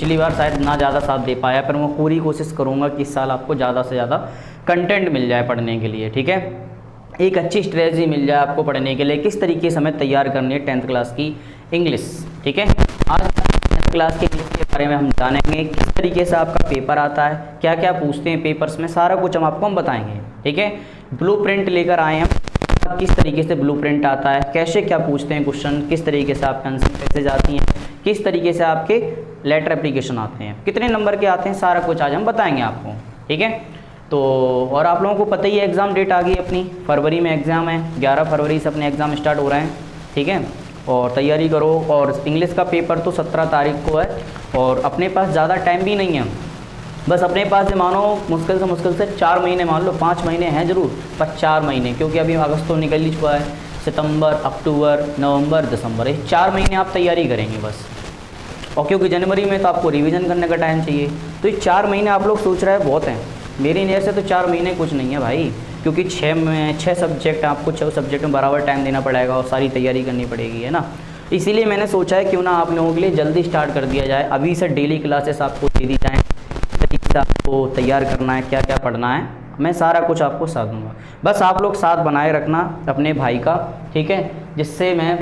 पिछली बार शायद ना ज़्यादा साथ दे पाया, पर मैं पूरी कोशिश करूँगा कि इस साल आपको ज़्यादा से ज़्यादा कंटेंट मिल जाए पढ़ने के लिए, ठीक है। एक अच्छी स्ट्रेटजी मिल जाए आपको पढ़ने के लिए, किस तरीके से हमें तैयार करनी है 10th क्लास की इंग्लिश, ठीक है। आज 10th क्लास की इंग्लिश के बारे में हम जानेंगे, किस तरीके से आपका पेपर आता है, क्या क्या पूछते हैं पेपर्स में, सारा कुछ हम बताएंगे, ठीक है। ब्लूप्रिंट लेकर आए हम, किस तरीके से ब्लूप्रिंट आता है, कैसे क्या पूछते हैं क्वेश्चन, किस तरीके से आपके आंसर कैसे जाती हैं, किस तरीके से आपके लेटर एप्लीकेशन आते हैं, कितने नंबर के आते हैं, सारा कुछ आज हम बताएंगे आपको, ठीक है। तो और आप लोगों को पता ही है एग्ज़ाम डेट आ गई अपनी, फरवरी में एग्ज़ाम है, 11 फरवरी से अपने एग्ज़ाम स्टार्ट हो रहे हैं, ठीक है। और तैयारी करो, और इंग्लिश का पेपर तो 17 तारीख को है, और अपने पास ज़्यादा टाइम भी नहीं है, बस अपने पास मानो मुश्किल से 4 महीने, मान लो 5 महीने हैं ज़रूर, पर 4 महीने, क्योंकि अभी अगस्त तो निकल ही चुका है, सितंबर, अक्टूबर, नवंबर, दिसंबर, ये 4 महीने आप तैयारी करेंगे बस। और क्योंकि जनवरी में तो आपको रिवीजन करने का टाइम चाहिए, तो ये 4 महीने आप लोग सोच रहे हैं बहुत हैं, मेरी नज़र से तो 4 महीने कुछ नहीं है भाई, क्योंकि 6 सब्जेक्ट, आपको 6 सब्जेक्ट में बराबर टाइम देना पड़ेगा और सारी तैयारी करनी पड़ेगी, है ना। इसीलिए मैंने सोचा है क्यों ना आप लोगों के लिए जल्दी स्टार्ट कर दिया जाए, अभी से डेली क्लासेस आपको दे दी जाएँ, तरीके से आपको तैयार करना है, क्या क्या पढ़ना है, मैं सारा कुछ आपको साथ दूँगा। बस आप लोग साथ बनाए रखना अपने भाई का, ठीक है, जिससे मैं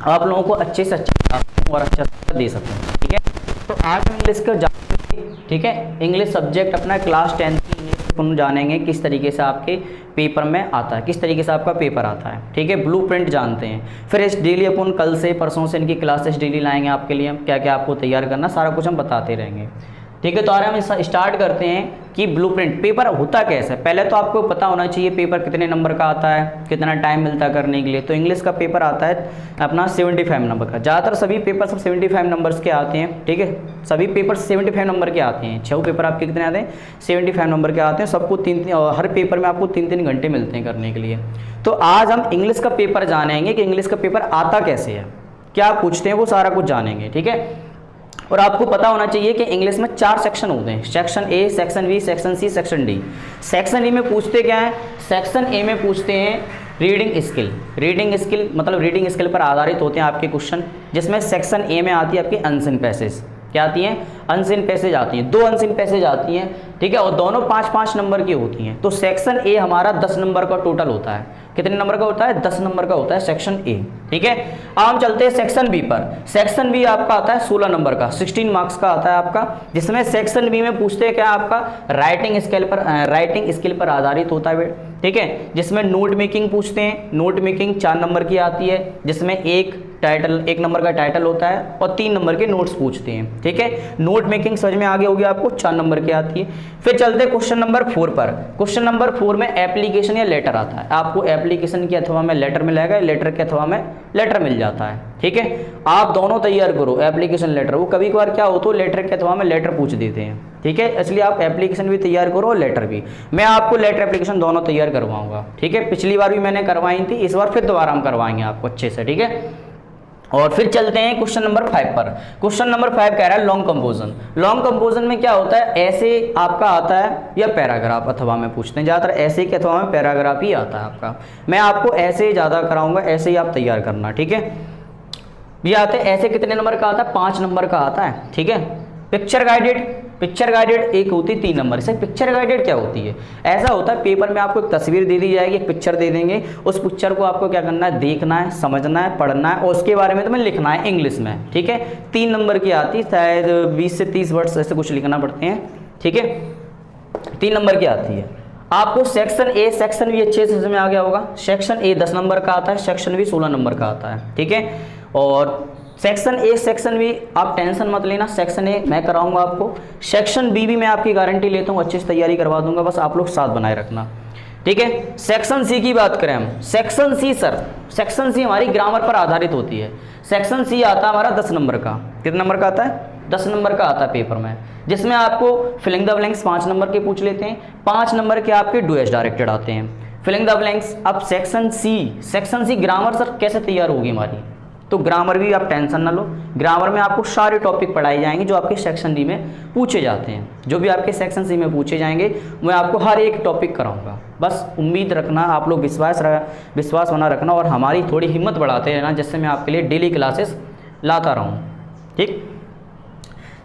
आप लोगों को अच्छे से अच्छा और अच्छा दे सकूँ, ठीक है। तो आज हम इंग्लिश का ठीक है, इंग्लिश सब्जेक्ट अपना क्लास 10 की इंग्लिश जानेंगे, किस तरीके से आपके पेपर में आता है, किस तरीके से आपका पेपर आता है, ठीक है। ब्लूप्रिंट जानते हैं, फिर इस डेली अपन कल से परसों से इनकी क्लासेस डेली लाएंगे आपके लिए, क्या क्या आपको तैयार करना, सारा कुछ हम बताते रहेंगे, ठीक है। तो आज हम स्टार्ट करते हैं कि ब्लूप्रिंट पेपर होता कैसे है। पहले तो आपको पता होना चाहिए पेपर कितने नंबर का आता है, कितना टाइम मिलता है करने के लिए। तो इंग्लिश का पेपर आता है अपना 75 नंबर का, ज़्यादातर सभी पेपर सब 75 नंबर्स के आते हैं, ठीक है। सभी पेपर 75 नंबर के आते हैं, 6 पेपर आपके कितने आते हैं, 75 नंबर के आते हैं, सबको 3 हर पेपर में आपको 3-3 घंटे मिलते हैं करने के लिए। तो आज हम इंग्लिश का पेपर जानेंगे कि इंग्लिश का पेपर आता कैसे है, क्या पूछते हैं, वो सारा कुछ जानेंगे, ठीक है। और आपको पता होना चाहिए कि इंग्लिश में 4 सेक्शन होते हैं, section A, section B, section C, section D. Section A में पूछते क्या है, सेक्शन ए में पूछते हैं रीडिंग स्किल। रीडिंग स्किल मतलब रीडिंग स्किल पर आधारित होते हैं आपके क्वेश्चन, जिसमें सेक्शन ए में आती है आपकी अनसीन पैसेज। क्या आती हैं, अनसीन पैसेज आती हैं, 2 अनसीन पैसेज आती हैं, ठीक है, और दोनों 5-5 नंबर की होती हैं। तो सेक्शन ए हमारा 10 नंबर का टोटल होता है, कितने नंबर का होता है, 10 नंबर का होता है सेक्शन ए, ठीक है। अब हम चलते हैं सेक्शन बी पर। सेक्शन बी आपका आता है 16 नंबर का, 16 मार्क्स का आता है आपका, जिसमें सेक्शन बी में पूछते हैं क्या, आपका राइटिंग स्किल पर आधारित होता है, ठीक है, जिसमें नोट मेकिंग पूछते हैं। नोट मेकिंग 4 नंबर की आती है, जिसमें एक नंबर का टाइटल होता है और 3 नंबर के नोट्स पूछते हैं, ठीक है। नोट मेकिंग समझ में आगे होगी आपको, 4 नंबर की आती है। फिर चलते हैं क्वेश्चन नंबर 4 पर। क्वेश्चन नंबर 4 में एप्लीकेशन या लेटर आता है, आपको एप्लीकेशन के अथवा में लेटर मिलेगा, लेटर के अथवा में लेटर मिल जाता है, ठीक है। आप दोनों तैयार करो, एप्लीकेशन लेटर, वो कभी कभार क्या होता है लेटर के अथवा में लेटर पूछ देते हैं, ठीक है, इसलिए आप एप्लीकेशन भी तैयार करो और लेटर भी। मैं आपको लेटर एप्लीकेशन दोनों तैयार करवाऊंगा, ठीक है। पिछली बार भी मैंने करवाई थी, इस बार फिर दोबारा हम करवाएंगे आपको अच्छे से, ठीक है। और फिर चलते हैं क्वेश्चन नंबर 5 पर। क्वेश्चन नंबर 5 कह रहा है लॉन्ग कंपोजिशन। लॉन्ग कंपोजिशन में क्या होता है, ऐसे आपका आता है या पैराग्राफ अथवा में पूछते हैं, ज़्यादातर ऐसे के अथवा में पैराग्राफ ही आता है आपका। मैं आपको ऐसे ही ज़्यादा कराऊंगा, ऐसे ही आप तैयार करना, ठीक है। ये आते हैं ऐसे, कितने नंबर का आता है, 5 नंबर का आता है, ठीक है। पिक्चर गाइडेड एक होती है 3 नंबर से। पिक्चर गाइडेड क्या होती है, ऐसा होता है पेपर में आपको एक तस्वीर दे दी जाएगी, एक पिक्चर दे देंगे, उस पिक्चर को आपको क्या करना है, देखना है, समझना है, पढ़ना है और उसके बारे में तुम्हें लिखना है इंग्लिश में, ठीक है। 3 नंबर की आती है, शायद 20 से 30 वर्ड्स ऐसे कुछ लिखना पड़ते हैं, ठीक है, 3 नंबर की आती है। आपको सेक्शन ए सेक्शन बी अच्छे से समझ में आ गया होगा। सेक्शन ए 10 नंबर का आता है, सेक्शन बी 16 नंबर का आता है, ठीक है। और सेक्शन ए सेक्शन बी आप टेंशन मत लेना, सेक्शन ए मैं कराऊंगा आपको, सेक्शन बी भी मैं आपकी गारंटी लेता हूँ, अच्छे से तैयारी करवा दूंगा, बस आप लोग साथ बनाए रखना, ठीक है। सेक्शन सी की बात करें हम, section C sir, section C हमारी ग्रामर पर आधारित होती है। सेक्शन सी आता है हमारा 10 नंबर का, कितने नंबर का आता है, 10 नंबर का आता है पेपर में, जिसमें आपको फिलिंग द ब्लैंक्स 5 नंबर के पूछ लेते हैं, 5 नंबर के आपके डू एस डायरेक्टेड आते हैं, फिलिंग द ब्लैंक्स। अब सेक्शन सी ग्रामर सर कैसे तैयार होगी हमारी, तो ग्रामर भी आप टेंशन ना लो, ग्रामर में आपको सारे टॉपिक पढ़ाए जाएंगे जो आपके सेक्शन डी में पूछे जाते हैं, जो भी आपके सेक्शन सी में पूछे जाएंगे मैं आपको हर एक टॉपिक कराऊंगा। बस उम्मीद रखना, आप लोग विश्वास बना रखना और हमारी थोड़ी हिम्मत बढ़ाते रहना, जिससे मैं आपके लिए डेली क्लासेस लाता रहूँ, ठीक।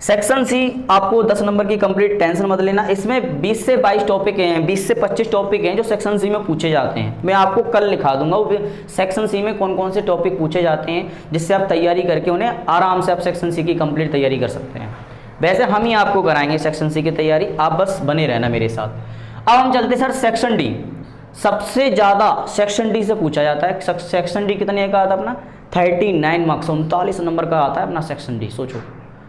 सेक्शन सी आपको 10 नंबर की कंप्लीट, टेंशन मत लेना। इसमें 20 से 22 टॉपिक हैं, 20 से 25 टॉपिक हैं जो सेक्शन सी में पूछे जाते हैं। मैं आपको कल लिखा दूंगा वो सेक्शन सी में कौन कौन से टॉपिक पूछे जाते हैं, जिससे आप तैयारी करके उन्हें आराम से आप सेक्शन सी की कंप्लीट तैयारी कर सकते हैं। वैसे हम ही आपको कराएंगे सेक्शन सी की तैयारी, आप बस बने रहना मेरे साथ। अब हम चलते सर सेक्शन डी। सबसे ज़्यादा सेक्शन डी से पूछा जाता है। सेक्शन डी कितने का आता है अपना? 39 मार्क्स, 39 नंबर का आता है अपना सेक्शन डी। सोचो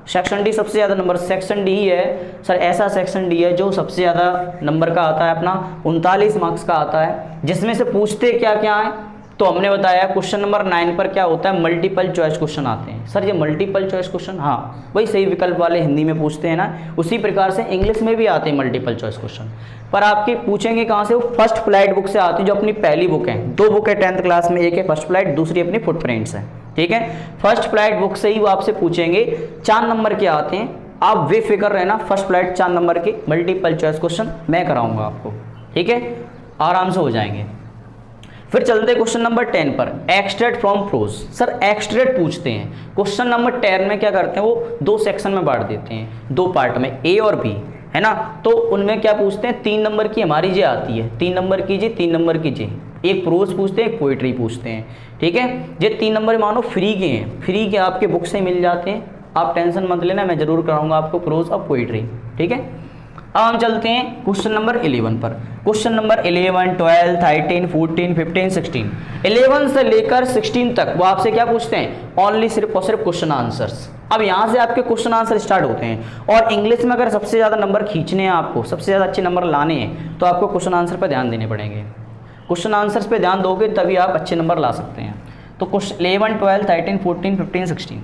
सेक्शन डी सबसे ज़्यादा नंबर, सेक्शन डी ही है सर, ऐसा सेक्शन डी है जो सबसे ज़्यादा नंबर का आता है अपना, 39 मार्क्स का आता है। जिसमें से पूछते क्या क्या है तो हमने बताया क्वेश्चन नंबर 9 पर क्या होता है, मल्टीपल चॉइस क्वेश्चन आते हैं। सर ये मल्टीपल चॉइस क्वेश्चन, हाँ वही सही विकल्प वाले हिंदी में पूछते हैं ना, उसी प्रकार से इंग्लिश में भी आते हैं मल्टीपल चॉइस क्वेश्चन। पर आपके पूछेंगे कहाँ से? वो फर्स्ट फ्लाइट बुक से आती है, जो अपनी पहली बुक है। 2 बुक है 10th क्लास में, एक है फर्स्ट फ्लाइट, दूसरी अपनी फुटप्रिंट्स है। ठीक है, फर्स्ट फ्लाइट बुक से ही वो आपसे पूछेंगे। 4 नंबर के आते हैं, आप बेफिक्र रहना। फर्स्ट फ्लाइट 4 नंबर के मल्टीपल चॉइस क्वेश्चन मैं कराऊंगा आपको। ठीक है, आराम से हो जाएंगे। फिर चलते क्वेश्चन नंबर 10 पर, extract from prose. Sir extract पूछते हैं। क्वेश्चन नंबर 10 में क्या करते हैं, वो 2 सेक्शन में बांट देते हैं, 2 पार्ट में, ए और बी, है ना। तो उनमें क्या पूछते हैं, 3 नंबर की हमारी जे आती है, 3 नंबर की जे, 3 नंबर की जे। एक प्रोज पूछते हैं, एक पोइट्री पूछते हैं। ठीक है, ये 3 नंबर मानो फ्री के हैं, फ्री के आपके बुक से मिल जाते हैं, आप टेंशन मत लेना, मैं जरूर कराऊंगा आपको प्रोज और पोइट्री। ठीक है, अब हम चलते हैं क्वेश्चन नंबर 11 पर। क्वेश्चन नंबर 11, 12, 13, 14, 15, 16, 11 से लेकर 16 तक वो आपसे क्या पूछते हैं, ओनली सिर्फ और सिर्फ क्वेश्चन आंसर्स। अब यहाँ से आपके क्वेश्चन आंसर स्टार्ट होते हैं। और इंग्लिश में अगर सबसे ज़्यादा नंबर खींचने हैं आपको, सबसे ज़्यादा अच्छे नंबर लाने हैं, तो आपको क्वेश्चन आंसर पर ध्यान देने पड़ेंगे। क्वेश्चन आंसर्स पे ध्यान दोगे तभी आप अच्छे नंबर ला सकते हैं। तो क्वेश्चन 11, 12, 13, 14, 15, 16।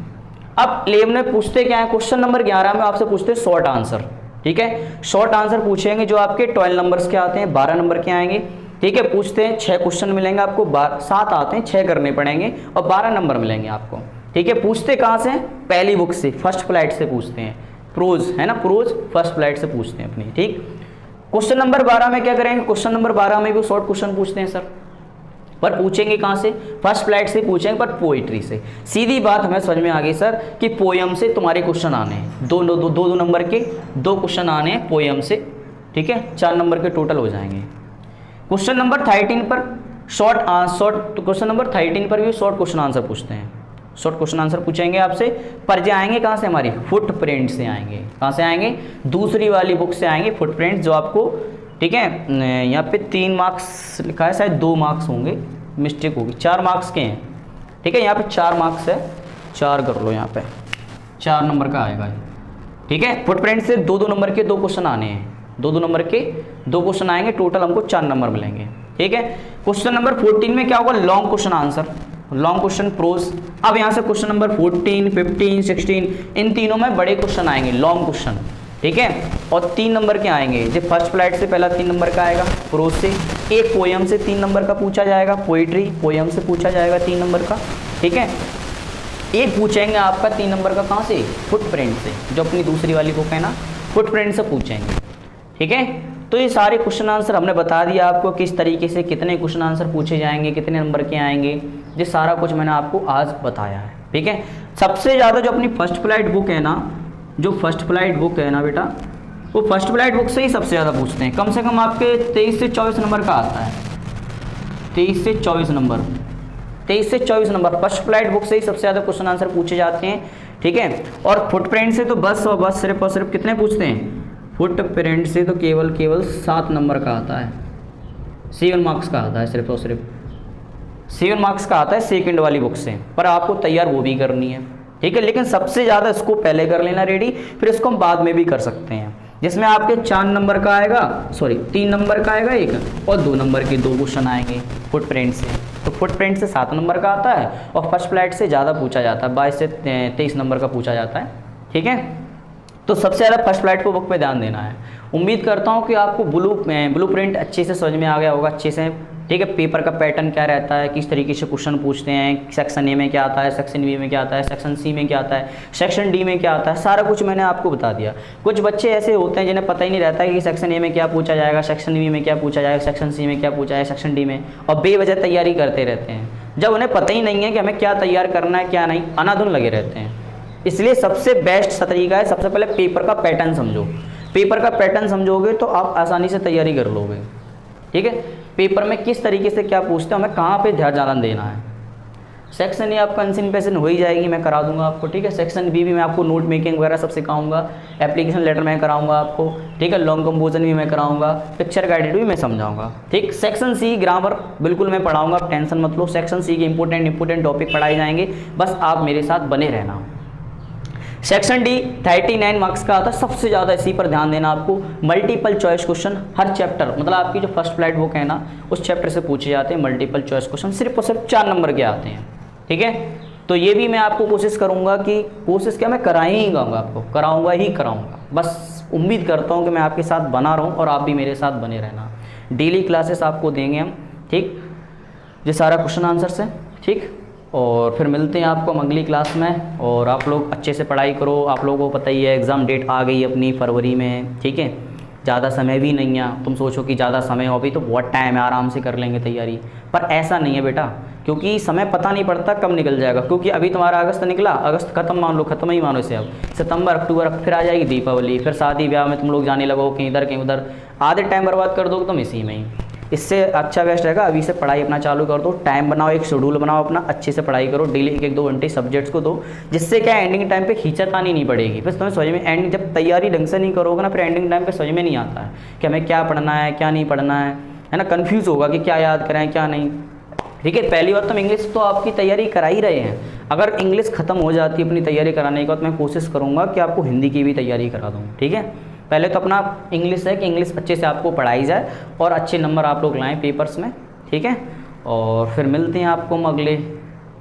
अब 11 में पूछते क्या है, क्वेश्चन नंबर 11 में आपसे पूछते हैं शॉर्ट आंसर। ठीक है, शॉर्ट आंसर पूछेंगे जो आपके 12 नंबर्स के आते हैं, 12 नंबर के आएंगे। ठीक है, पूछते हैं 6 क्वेश्चन मिलेंगे आपको, 7 आते हैं, 6 करने पड़ेंगे और 12 नंबर मिलेंगे आपको। ठीक है, पूछते कहाँ से, पहली बुक से, फर्स्ट फ्लाइट से पूछते हैं। प्रोज है ना, प्रोज फर्स्ट फ्लाइट से पूछते हैं अपनी। ठीक, क्वेश्चन नंबर 12 में क्या करेंगे, क्वेश्चन नंबर 12 में भी शॉर्ट क्वेश्चन पूछते हैं सर, पर पूछेंगे कहाँ से, फर्स्ट फ्लाइट से पूछेंगे, पर पोइट्री से। सीधी बात हमें समझ में आ गई सर कि पोयम से तुम्हारे क्वेश्चन आने हैं, दो नंबर के 2 क्वेश्चन आने हैं पोयम से। ठीक है, 4 नंबर के टोटल हो जाएंगे। क्वेश्चन नंबर 13 पर क्वेश्चन नंबर 13 पर भी शॉर्ट क्वेश्चन आंसर पूछते हैं। शॉर्ट क्वेश्चन आंसर पूछेंगे आपसे, पर जो आएंगे कहाँ से, हमारी फुटप्रिंट से आएंगे। कहाँ से आएंगे, दूसरी वाली बुक से आएंगे फुटप्रिंट, जो आपको, ठीक है, यहाँ पे 3 मार्क्स लिखा है, शायद 2 मार्क्स होंगे, मिस्टेक होगी, 4 मार्क्स के हैं। ठीक है, यहाँ पे 4 मार्क्स है, 4 कर लो, यहाँ पे 4 नंबर का आएगा। ठीक है, फुटप्रिंट से 2 नंबर के 2 क्वेश्चन आने हैं, 2 नंबर के 2 क्वेश्चन आएंगे, टोटल हमको 4 नंबर मिलेंगे। ठीक है, क्वेश्चन नंबर 14 में क्या होगा, long question answer, long question prose. अब यहाँ से क्वेश्चन नंबर 14, 15, 16, इन तीनों में बड़े क्वेश्चन आएंगे, लॉन्ग क्वेश्चन। ठीक है, और 3 नंबर के आएंगे, जो फर्स्ट फ्लाइट से पहला 3 नंबर का आएगा प्रोज से, एक पोयम से 3 नंबर का पूछा जाएगा, पोइट्री पोयम से पूछा जाएगा 3 नंबर का। ठीक है, एक पूछेंगे आपका 3 नंबर का कहाँ से, फुटप्रिंट से, जो अपनी दूसरी वाली बुक है ना, फुटप्रिंट से पूछेंगे। ठीक है, तो ये सारे क्वेश्चन आंसर हमने बता दिया आपको किस तरीके से कितने क्वेश्चन आंसर पूछे जाएंगे, कितने नंबर के आएंगे, ये सारा कुछ मैंने आपको आज बताया है। ठीक है, सबसे ज़्यादा जो अपनी फर्स्ट फ्लाइट बुक है ना, जो फर्स्ट फ्लाइट बुक है ना बेटा, वो फर्स्ट फ्लाइट बुक से ही सबसे ज़्यादा पूछते हैं। कम से कम आपके 23 से 24 नंबर का आता है, 23 से 24 नंबर, 23 से 24 नंबर फर्स्ट फ्लाइट बुक से ही सबसे ज़्यादा क्वेश्चन आंसर पूछे जाते हैं। ठीक है, और फुटप्रिंट से तो बस और बस सिर्फ और सिर्फ कितने पूछते हैं, फुटप्रिंट से तो केवल 7 नंबर का आता है, 7 मार्क्स का आता है, सिर्फ और सिर्फ 7 मार्क्स का आता है सेकंड वाली बुक से, पर आपको तैयार वो भी करनी है। ठीक है, लेकिन सबसे ज़्यादा इसको पहले कर लेना रेडी, फिर इसको हम बाद में भी कर सकते हैं, जिसमें आपके 4 नंबर का आएगा, 3 नंबर का आएगा एक, और 2 नंबर के 2 क्वेश्चन आएंगे फुटप्रिंट से। तो फुटप्रिंट से 7 नंबर का आता है, और फर्स्ट फ्लाइट से ज़्यादा पूछा जाता है, 22 से 23 नंबर का पूछा जाता है। ठीक है, तो सबसे ज़्यादा फर्स्ट फ्लाइट को बुक पे ध्यान देना है। उम्मीद करता हूँ कि आपको ब्लूप्रिंट अच्छे से समझ में आ गया होगा, अच्छे से। ठीक है, पेपर का पैटर्न क्या रहता है, किस तरीके से क्वेश्चन पूछते हैं, सेक्शन ए में क्या आता है, सेक्शन बी में क्या आता है, सेक्शन सी में क्या आता है, सेक्शन डी में क्या आता है, सारा कुछ मैंने आपको बता दिया। कुछ बच्चे ऐसे होते हैं जिन्हें पता ही नहीं रहता है कि सेक्शन ए में क्या पूछा जाएगा, सेक्शन बी में क्या पूछा जाएगा, सेक्शन सी में क्या पूछा है, सेक्शन डी में, और बेवजह तैयारी करते रहते हैं, जब उन्हें पता ही नहीं है कि हमें क्या तैयार करना है क्या नहीं, अनाधुन लगे रहते हैं। इसलिए सबसे बेस्ट तरीका है, सबसे पहले पेपर का पैटर्न समझो। पेपर का पैटर्न समझोगे तो आप आसानी से तैयारी कर लोगे, ठीक है। पेपर में किस तरीके से क्या पूछते हैं, हमें कहाँ पे ध्यान ज़्यादा देना है। सेक्शन ए आपका अनसिन हो ही जाएगी, मैं करा दूंगा आपको, ठीक है। सेक्शन बी भी मैं आपको नोट मेकिंग वगैरह सब सिखाऊंगा, एप्लीकेशन लेटर मैं कराऊंगा आपको, ठीक है। लॉन्ग कंपोजन भी मैं कराऊंगा, पिक्चर गाइडेड भी मैं समझाऊंगा, ठीक। सेक्शन सी ग्रामर बिल्कुल मैं पढ़ाऊंगा, आप टेंशन मत लो। सेक्शन सी के इंपॉर्टेंट टॉपिक पढ़ाए जाएंगे, बस आप मेरे साथ बने रहना। सेक्शन डी 39 मार्क्स का आता है, सबसे ज़्यादा इसी पर ध्यान देना आपको। मल्टीपल चॉइस क्वेश्चन हर चैप्टर, मतलब आपकी जो फर्स्ट फ्लाइट बुक है ना, उस चैप्टर से पूछे जाते हैं मल्टीपल चॉइस क्वेश्चन, सिर्फ और सिर्फ 4 नंबर के आते हैं, ठीक है। तो ये भी मैं आपको कोशिश करूंगा कि कोशिश क्या, मैं करा ही गाऊंगा, आपको कराऊंगा। बस उम्मीद करता हूँ कि मैं आपके साथ बना रहूँ और आप भी मेरे साथ बने रहना। डेली क्लासेस आपको देंगे हम, ठीक, ये सारा क्वेश्चन आंसर से, ठीक। और फिर मिलते हैं आपको हम अगली क्लास में, और आप लोग अच्छे से पढ़ाई करो। आप लोगों को पता ही है एग्ज़ाम डेट आ गई अपनी फरवरी में, ठीक है। ज़्यादा समय भी नहीं है, तुम सोचो कि ज़्यादा समय हो, अभी तो बहुत टाइम है, आराम से कर लेंगे तैयारी, पर ऐसा नहीं है बेटा, क्योंकि समय पता नहीं पड़ता कब निकल जाएगा। क्योंकि अभी तुम्हारा अगस्त निकला, अगस्त खत्म मान लो, खत्म ही मानो इसे, अब सितंबर अक्टूबर, फिर आ जाएगी दीपावली, फिर शादी ब्याह में तुम लोग जाने लगो कहीं इधर कहीं उधर, आधे टाइम बर्बाद कर दोगे तुम इसी में ही। इससे अच्छा बेस्ट रहेगा अभी से पढ़ाई अपना चालू कर दो, टाइम बनाओ, एक शेड्यूल बनाओ अपना, अच्छे से पढ़ाई करो, डेली 1-2 घंटे सब्जेक्ट्स को दो, जिससे क्या एंडिंग टाइम पे खींचातानी नहीं पड़ेगी। फिर तुम्हें समझ में, एंडिंग जब तैयारी ढंग से नहीं करोगे ना, फिर एंडिंग टाइम पे समझ में नहीं आता है कि हमें क्या पढ़ना है क्या नहीं पढ़ना है ना, कन्फ्यूज़ होगा कि क्या याद करें क्या नहीं, ठीक है। पहली बात तो हम इंग्लिश तो आपकी तैयारी करा ही रहे हैं, अगर इंग्लिश खत्म हो जाती है अपनी तैयारी कराने के बाद, मैं कोशिश करूँगा कि आपको हिंदी की भी तैयारी करा दूँ, ठीक है। पहले तो अपना इंग्लिश है कि इंग्लिश अच्छे से आपको पढ़ाई जाए और अच्छे नंबर आप लोग लाएं पेपर्स में, ठीक है। और फिर मिलते हैं आपको हम अगले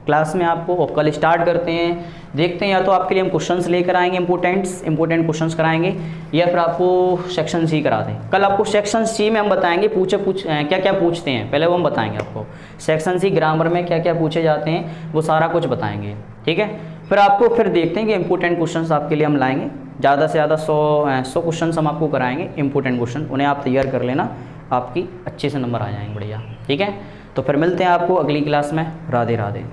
क्लास में, आपको कल स्टार्ट करते हैं, देखते हैं या तो आपके लिए हम क्वेश्चंस लेकर आएंगे, इंपॉर्टेंट क्वेश्चंस कराएंगे, या फिर आपको सेक्शन सी करा दें। कल आपको सेक्शन सी में हम बताएंगे क्या क्या पूछते हैं, पहले वो हम बताएंगे आपको। सेक्शन सी ग्रामर में क्या क्या पूछे जाते हैं वो सारा कुछ बताएंगे, ठीक है। फिर आपको फिर देखते हैं कि इंपॉर्टेंट क्वेश्चंस आपके लिए हम लाएंगे, ज़्यादा से ज़्यादा 100 क्वेश्चन हम आपको कराएंगे इंपॉर्टेंट क्वेश्चन, उन्हें आप तैयार कर लेना, आपकी अच्छे से नंबर आ जाएंगे बढ़िया, ठीक है। तो फिर मिलते हैं आपको अगली क्लास में। राधे राधे।